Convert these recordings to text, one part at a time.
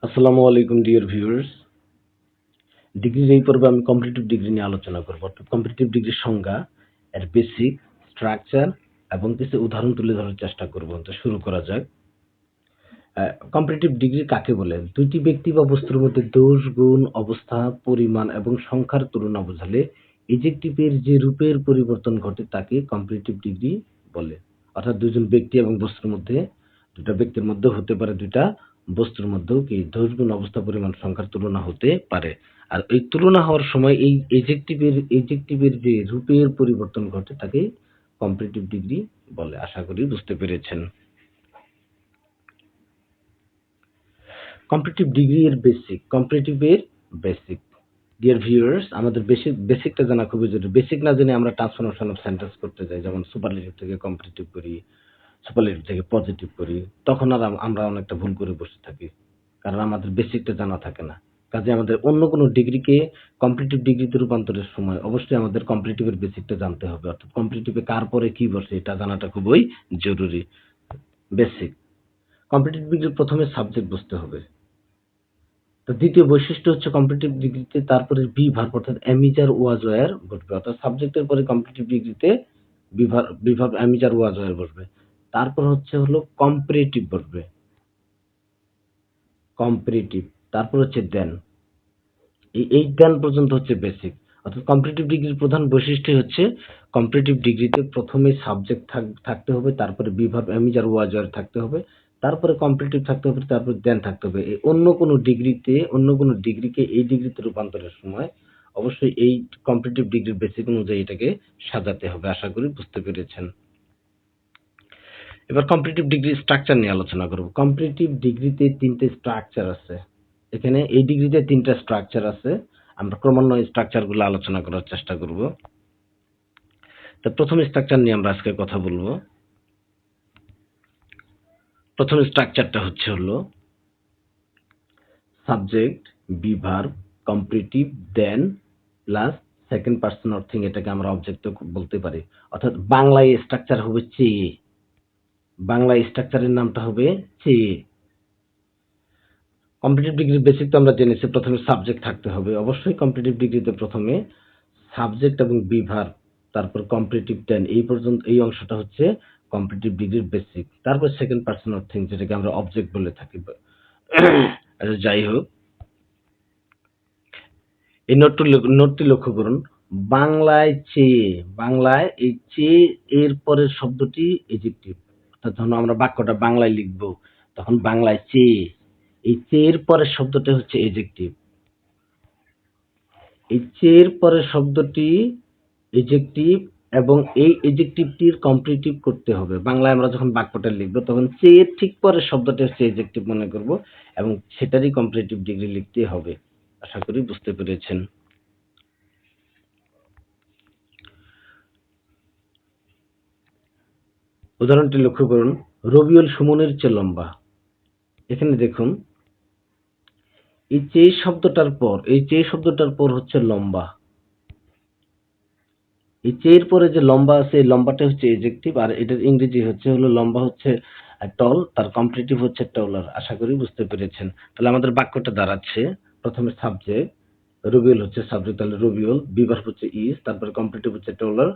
আসসালামু আলাইকুম dear viewers. ডিগ্রির এই পর্বে আমি কম্পিটিটিভ ডিগ্রি নিয়ে আলোচনা করব। অর্থাৎ কম্পিটিটিভ ডিগ্রির সংজ্ঞা, এর বেসিক, স্ট্রাকচার এবং কিছু উদাহরণ তুলে ধরার চেষ্টা করব। তো শুরু করা যাক। কম্পিটিটিভ ডিগ্রি কাকে বলে? দুইটি ব্যক্তি বা বস্তুর মধ্যে দোষ, গুণ, অবস্থা, পরিমাণ এবং সংখ্যার তুলনা বোঝালে এডজেক্টিভের যে রূপের পরিবর্তন ঘটে তাকে কম্পিটিটিভ ডিগ্রি বলে। অর্থাৎ দুজন ব্যক্তি এবং বস্তুর মধ্যে, দুটা ব্যক্তির মধ্যে হতে পারে, দুইটা বস্তুর মধ্যেও কি দোষ, গুণ, অবস্থা, পরিমাণ, সংখ্যার তুলনা হতে পারে। আর এই তুলনা হওয়ার সময় এই এডজেক্টিভের যে রূপের পরিবর্তন ঘটে তাকে কম্পিটিটিভ ডিগ্রি বলে। আশা করি বুঝতে পেরেছেন। কম্পিটিটিভ এর বেসিক। ডিয়ার ভিউয়ার্স, আমাদের বেসিকটা জানা খুবই জরুরি। বেসিক না জেনে আমরা ট্রান্সফরমেশন অফ সেন্টেন্স করতে যাই, যেমন সুপারলেটিভ থেকে কম্পিটিটিভ করি, সুপারলেটিভ থেকে পজিটিভ করি, তখন আর আমরা অনেকটা ভুল করে বসে থাকি, কারণ আমাদের বেসিকটা জানা থাকে না। কাজে আমাদের অন্য কোনো ডিগ্রিকে কম্পিটিটিভ ডিগ্রিতে রূপান্তরের সময় অবশ্যই আমাদের কম্পিটিটিভের বেসিকটা জানতে হবে। অর্থাৎ কম্পিটিটিভে কার পরে কি বসে এটা জানাটা খুবই জরুরি। বেসিক। কম্পিটিটিভ ডিগ্রির প্রথমে সাবজেক্ট বুঝতে হবে। তো দ্বিতীয় বৈশিষ্ট্য হচ্ছে কম্পিটিটিভ ডিগ্রিতে তারপরে বি ভার্ব অর্থাৎ অ্যামিজার ওয়াজ ওয়্যার বসবে। অর্থাৎ সাবজেক্টের পরে কম্পিটিটিভ ডিগ্রিতে be verb am is are was wire বসবে। তারপর হলো কম্পারেটিভ বসবে। কম্পারেটিভ। তারপর হচ্ছে দেন। এই দেন পর্যন্ত হচ্ছে বেসিক। অর্থাৎ কম্পিটিটিভ ডিগ্রির প্রধান বৈশিষ্ট্য হচ্ছে কম্পিটিটিভ ডিগ্রিতে প্রথমে সাবজেক্ট থাকতে হবে, তারপরে be verb am is are was wire থাকতে হবে, তারপরে কম্পিটিটিভ থাকতে হবে, তারপর দেন থাকতে হবে। অন্য কোনো ডিগ্রিকে এই ডিগ্রিতে রূপান্তরের সময় অবশ্যই এই কম্পিটিটিভ ডিগ্রির বেসিক অনুযায়ী এটাকে সাজাতে হবে। আশা করি বুঝতে পেরেছেন। এবার কম্পিটিটিভ ডিগ্রির স্ট্রাকচার নিয়ে আলোচনা করব। কম্পিটিটিভ ডিগ্রিতে তিনটে স্ট্রাকচার আছে। এখানে এই ডিগ্রিতে তিনটা স্ট্রাকচার আছে। আমরা ক্রমান্বয়ে স্ট্রাকচারগুলো আলোচনা করার চেষ্টা করব। তো প্রথম স্ট্রাকচার নিয়ে আমরা আজকে কথা বলবো। প্রথম স্ট্রাকচারটা হলো subject, be verb, comparative, then plus second person of thing, এটাকে আমরা অবজেক্ট বলতে পারি। অর্থাৎ বাংলায় স্ট্রাকচার হবে চেয়ে। বাংলায় স্ট্রাকচারের নামটা হবে চেয়ে। কম্পিটিটিভ ডিগ্রির বেসিক তো আমরা জেনেছি, প্রথমে সাবজেক্ট থাকতে হবে। অবশ্যই কম্পিটিটিভ ডিগ্রিতে প্রথমে সাবজেক্ট এবং বি ভার্ব, তারপর কম্পারেটিভ দেন, এই অংশটা হচ্ছে কম্পিটিটিভ ডিগ্রির বেসিক। তারপর সেকেন্ড পারসন অফ থিংস, যেটাকে আমরা অবজেক্ট বলে থাকি। যাই হোক, এই নোটটি লক্ষ্য করুন। বাংলায় চেয়ে, বাংলায় এই চেয়ে এর পরের শব্দটি এডজেক্টিভ। অর্থাৎ যখন আমরা বাক্যটা বাংলায় লিখব, তখন বাংলায় চেয়ে, এই চেয়ের পরের শব্দটা হচ্ছে এডজেক্টিভ। এই চেয়ের পরের শব্দটি এডজেক্টিভ এবং এই এডজেক্টিভটির কম্পারেটিভ করতে হবে। বাংলায় আমরা যখন বাক্যটা লিখব তখন চেয়ের ঠিক পরের শব্দটা হচ্ছে এডজেক্টিভ মনে করব এবং সেটারই কম্পারেটিভ ডিগ্রি লিখতে হবে। আশা করি বুঝতে পেরেছেন। উদাহরণটি লক্ষ্য করুন। রবিউল সুমনের চেয়ে লম্বা। এখানে দেখুন, এই চেয়ে শব্দটার পর হচ্ছে লম্বা। এই চেয়ের পরে যে লম্বা আছে, এই লম্বাটা হচ্ছে এডজেক্টিভ, আর এটার ইংরেজি হলো লম্বা হচ্ছে টল, তার কম্পারেটিভ হচ্ছে টলার। আশা করি বুঝতে পেরেছেন। তাহলে আমাদের বাক্যটা দাঁড়াচ্ছে, প্রথমে সাবজেক্ট, রবিউল হচ্ছে সাবজেক্ট, তাহলে রবিউল, বি ভার্ব হচ্ছে ইজ, তারপরে কম্পারেটিভ হচ্ছে টলার,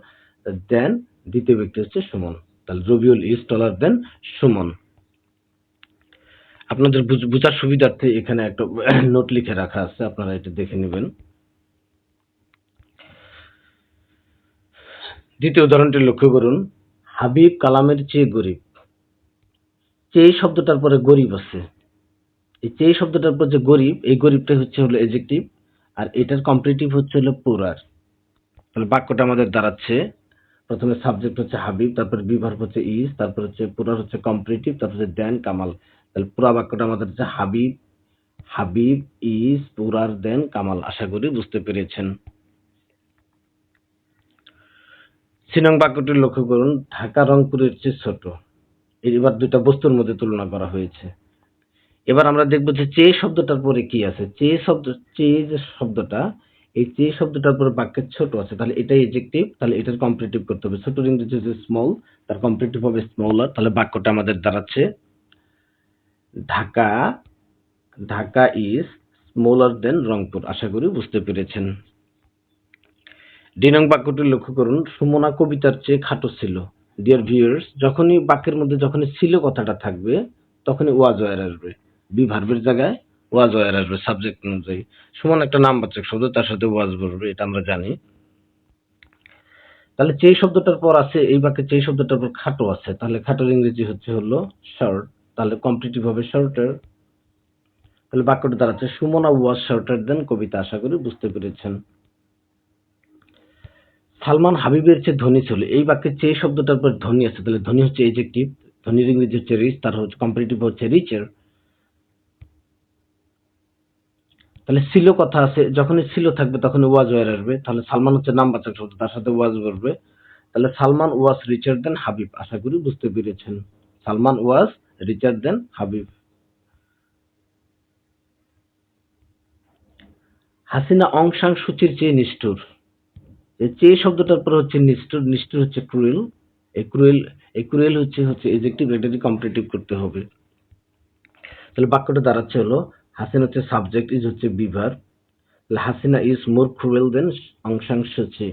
দেন দ্বিতীয় ব্যক্তি হচ্ছে সুমন। তাহলে রবিউল ইজ টলার দেন সুমন। আপনাদের বোঝার সুবিধার্থে এখানে একটা নোট লিখে রাখা আছে, আপনারা এটা দেখে নেবেন। দ্বিতীয় উদাহরণটি লক্ষ্য করুন। হাবিব কালামের চেয়ে গরিব। চেয়ে শব্দটার পরে গরিব আছে। এই চেয়ে শব্দটার পর যে গরিব, এই গরিবটা হলো এডজেক্টিভ, আর এটার কম্পারেটিভ হলো পুরার। তাহলে বাক্যটা আমাদের দাঁড়াচ্ছে, প্রথমে সাবজেক্ট হচ্ছে হাবিব, তারপরে বি ভার্ব হচ্ছে ইজ, তারপর হচ্ছে পুরার হচ্ছে কম্পারেটিভ, তারপর হচ্ছে দেন কামাল। তাহলে পুরা বাক্যটা আমাদের হচ্ছে হাবিব ইজ পুরার দেন কামাল। আশা করি বুঝতে পেরেছেন। সিনং বাক্যটি লক্ষ্য করুন। ঢাকা রংপুরের চেয়ে ছোট। এবার দুইটা বস্তুর মধ্যে তুলনা করা হয়েছে। এবার আমরা দেখব যে চেয়ে শব্দটার পরে কি আছে। চেয়ে যে শব্দটা, এই চেয়ে শব্দটার পরে বাক্যের ছোট আছে, তাহলে এটাই এডজেক্টিভ, তাহলে এটার কম্পারেটিভ করতে হবে। ছোট ইংরেজি হচ্ছে স্মল, তার কম্পারেটিভ হবে স্মলার। তাহলে বাক্যটা আমাদের দাঁড়াচ্ছে, Dhaka Dhaka is smaller than Rangpur. আশা করি বুঝতে পেরেছেন। 2 নং বাক্যটি লক্ষ্য করুন, সুমনা কবিতার চেয়ে খাটো ছিল। ডিয়ার ভিউয়ার্স, যখনই বাক্যের মধ্যে যখনই ছিল কথাটা থাকবে তখনই ওয়াজ ওয়্যার আসবে। বি ভার্বের জায়গায় ওয়াজ ওয়্যার আসবে সাবজেক্ট অনুযায়ী। সুমন একটা নামবাচক শব্দ, তার সাথে ওয়াজ বসবে, এটা আমরা জানি। তাহলে যেই শব্দটার পর আছে, এই বাক্যে যেই শব্দটার পর খাটো আছে, তাহলে খাটোর ইংরেজি হলো শর্ট। তাহলে কমপ্লিটিভ হবে শর্টার। তাহলে বাক্যটা দাঁড়াচ্ছে সুমনা ওয়াজ শর্টার দেন কবিতা। আশা করি বুঝতে পেরেছেন। সালমান হাবিবের চেয়ে ধনী ছিল। এই বাক্যে চেয়ে শব্দটার পর ধনী আছে, তাহলে ধনী হচ্ছে এজেক্টিভ। ধনীর ইংরেজি হচ্ছে রিচ, তার হচ্ছে কম্পারেটিভ হচ্ছে রিচার। তাহলে ছিল কথা আছে, যখনই ছিল থাকবে তখনই ওয়াজ ওয়্যার আসবে। তাহলে সালমান হচ্ছে নামবাচক শব্দ, তার সাথে ওয়াজ বসবে। তাহলে সালমান ওয়াজ রিচার দেন হাবিব। আশা করি বুঝতে পেরেছেন। সালমান ওয়াজ রিচার দেন হাবিব। হাসিনা অং সান সুচির চেয়ে নিষ্ঠুর। এই চেয়ে শব্দটার পর হচ্ছে নিষ্ঠুর। নিষ্ঠুর হচ্ছে ক্রুয়েল। এই ক্রুয়েল হচ্ছে এজেক্টিভ, এটাকে কম্পারেটিভ করতে হবে। তাহলে বাক্যটা দাঁড়াচ্ছে হলো হাসিনা হচ্ছে সাবজেক্ট, ইজ হচ্ছে বিভার। তাহলে হাসিনা ইজ মোর ক্রুয়েল দেন অং সান সুচি।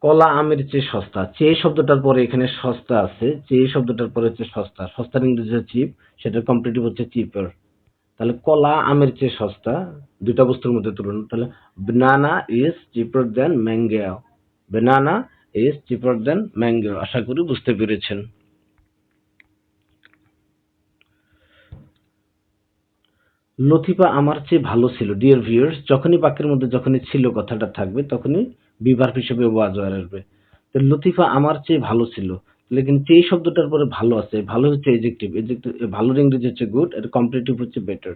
কলা আমের চেয়ে সস্তা। চেয়ে শব্দটার পরে এখানে সস্তা আছে, চেয়ে শব্দটার পরে হচ্ছে সস্তা। সস্তার ইংরেজি হচ্ছে চিপ, সেটার কম্পারেটিভ হচ্ছে চিপার। তাহলে কলা আমের চেয়ে সস্তা, দুইটা বস্তুর মধ্যে তুলনা। তাহলে banana is cheaper than mango. banana is cheaper than mango। আশা করি বুঝতে পেরেছেন। লতিফা আমার চেয়ে ভালো ছিল। ডিয়ার ভিউয়ার্স, যখনই বাক্যের মধ্যে যখনই ছিল কথাটা থাকবে তখনই বিভার্ব হিসেবে ওয়াজ ওয়্যার আসবে। তো লতিফা আমার চেয়ে ভালো ছিল। লেকিন চেয়ে শব্দটার পরে ভালো আছে, ভালো হচ্ছে এজেক্টিভ। এজেক্টিভ ভালোর ইংরেজি হচ্ছে গুড, এর কম্পারেটিভ হচ্ছে বেটার।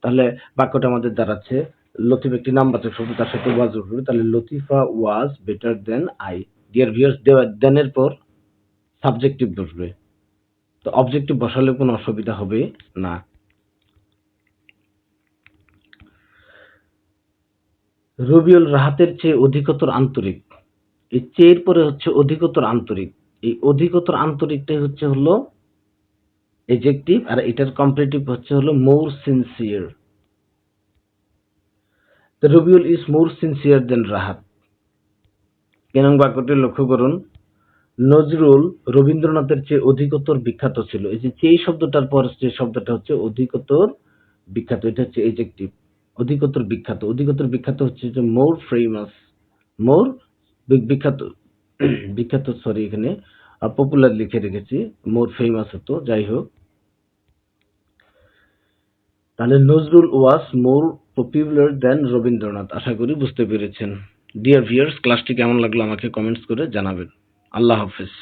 তাহলে বাক্যটা আমাদের দাঁড়াচ্ছে লতিফা একটি নামবাচক শব্দ, তার সাথে ওয়াজ বসবে। তাহলে Latifa was better than I. Dear viewers, দেনের পর সাবজেক্টিভ বসবে। তো অবজেক্টিভ বসালে কোনো অসুবিধা হবে না। রবিউল রাহাতের চেয়ে অধিকতর আন্তরিক। এই চেয়ের পরে হচ্ছে অধিকতর আন্তরিক। এই অধিকতর আন্তরিকটাই হলো এজেক্টিভ, আর এটার কম্পারেটিভ হলো more sincere. The Rabiul is more sincere than Rahat. কেন বাক্যটি লক্ষ্য করুন, নজরুল রবীন্দ্রনাথের চেয়ে অধিকতর বিখ্যাত ছিল। এই যে চেয়ে শব্দটার পর যে শব্দটা হচ্ছে অধিকতর বিখ্যাত, এটা হচ্ছে এজেক্টিভ। অধিকতর বিখ্যাত, অধিকতর বিখ্যাত হচ্ছে যে মোর ফেমাস। মোর বিখ্যাত, বিখ্যাত সরি, এখানে পপুলার লিখে রেখেছি, মোর ফেমাস হতো, যাই হোক। তাহলে নজরুল ওয়াজ মোর পপুলার দেন রবীন্দ্রনাথ। আশা করি বুঝতে পেরেছেন। ডিয়ার ভিউয়ার্স, ক্লাসটি কেমন লাগলো আমাকে কমেন্টস করে জানাবেন। আল্লাহ হাফেজ।